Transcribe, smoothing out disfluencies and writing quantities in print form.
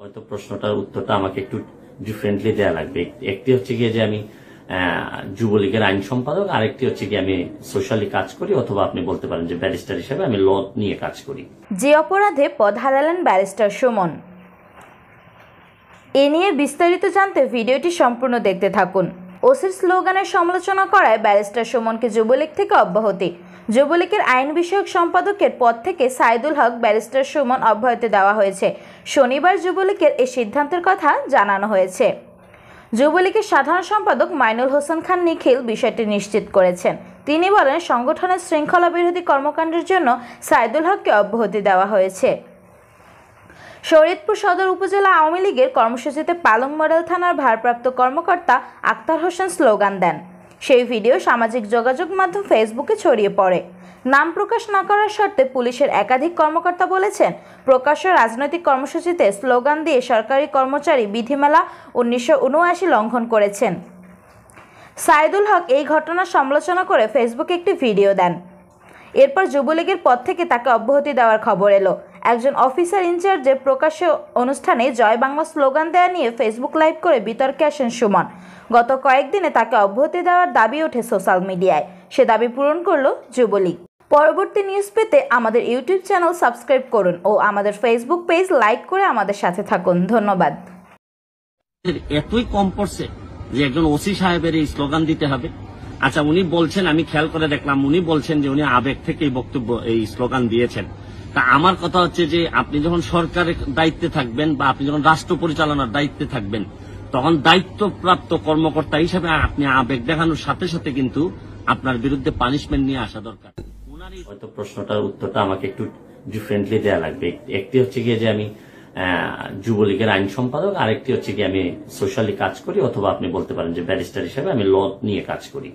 হয়তো প্রশ্নটার উত্তরটা আমাকে একটু ডিফারেন্টলি দেওয়া লাগবে। একটি হচ্ছে গিয়ে যে আমি যুবলীগের আইন সম্পাদক, আরেকটি হচ্ছে গিয়ে আমি সোশ্যালি কাজ করি, অথবা আপনি বলতে পারেন যে ব্যারিস্টার হিসেবে আমি ল নিয়ে কাজ করি। যে অপরাধে পদ হারালেন ব্যারিস্টার সুমন, এ নিয়ে বিস্তারিত জানতে ভিডিওটি সম্পূর্ণ দেখতে থাকুন। ওসির স্লোগানের সমালোচনা করায় ব্যারিস্টার সুমনকে যুবলীগ থেকে অব্যাহতি। যুবলীগের আইন বিষয়ক সম্পাদকের পদ থেকে সাইদুল হক ব্যারিস্টার সুমন অব্যাহতি দেওয়া হয়েছে। শনিবার যুবলীগের এই সিদ্ধান্তের কথা জানানো হয়েছে। যুবলীগের সাধারণ সম্পাদক মাইনুল হোসেন খান নিখিল বিষয়টি নিশ্চিত করেছেন। তিনি বলেন, সংগঠনের শৃঙ্খলা বিরোধী কর্মকাণ্ডের জন্য সাইদুল হককে অব্যাহতি দেওয়া হয়েছে। শরীয়তপুর সদর উপজেলা আওয়ামী লীগের কর্মসূচিতে পালং মডেল থানার ভারপ্রাপ্ত কর্মকর্তা আক্তার হোসেন স্লোগান দেন। সেই ভিডিও সামাজিক যোগাযোগ মাধ্যম ফেসবুকে ছড়িয়ে পড়ে। নাম প্রকাশ না করার শর্তে পুলিশের একাধিক কর্মকর্তা বলেছেন, প্রকাশ্য রাজনৈতিক কর্মসূচিতে স্লোগান দিয়ে সরকারি কর্মচারী বিধিমালা 1979 লঙ্ঘন করেছেন। সাইদুল হক এই ঘটনার সমালোচনা করে ফেসবুকে একটি ভিডিও দেন। এরপর যুবলীগের পদ থেকে তাকে অব্যাহতি দেওয়ার খবর এলো। একজন অফিসার ইনচার্জে প্রকাশ্য অনুষ্ঠানে জয় বাংলা স্লোগান দেওয়া নিয়ে ফেসবুক লাইভ করে বিতর্কে আসেন সুমন। গত কয়েকদিনে তাকে অব্যাহতি দেওয়ার দাবি ওঠে সোশ্যাল মিডিয়ায়। সে দাবি পূরণ করলো যুবলীগ। পরবর্তী নিউজ পেতে আমাদের ইউটিউব চ্যানেল সাবস্ক্রাইব করুন ও আমাদের ফেসবুক পেজ লাইক করে আমাদের সাথে থাকুন। ধন্যবাদ। এতই কম পড়ছে যে একজন ওসি সাহেবের এই স্লোগান দিতে হবে? আচ্ছা, উনি বলছেন, আমি খেয়াল করে দেখলাম, উনি বলছেন যে উনি আবেগ থেকে এই বক্তব্য, এই স্লোগান দিয়েছেন। তা আমার কথা হচ্ছে যে আপনি যখন সরকারের দায়িত্বে থাকবেন বা আপনি যখন রাষ্ট্র পরিচালনার দায়িত্বে থাকবেন, তখন দায়িত্বপ্রাপ্ত কর্মকর্তা হিসেবে আপনি আবেগ দেখানোর সাথে সাথে কিন্তু আপনার বিরুদ্ধে পানিশমেন্ট নিয়ে আসা দরকার। হয়তো প্রশ্নটার উত্তরটা আমাকে একটু ডিফারেন্টলি দেওয়া লাগবে। একটি হচ্ছে গিয়ে যে আমি যুবলীগের আইন সম্পাদক, আরেকটি হচ্ছে গিয়ে আমি সোশ্যালি কাজ করি, অথবা আপনি বলতে পারেন যে ব্যারিস্টার হিসেবে আমি ল নিয়ে কাজ করি।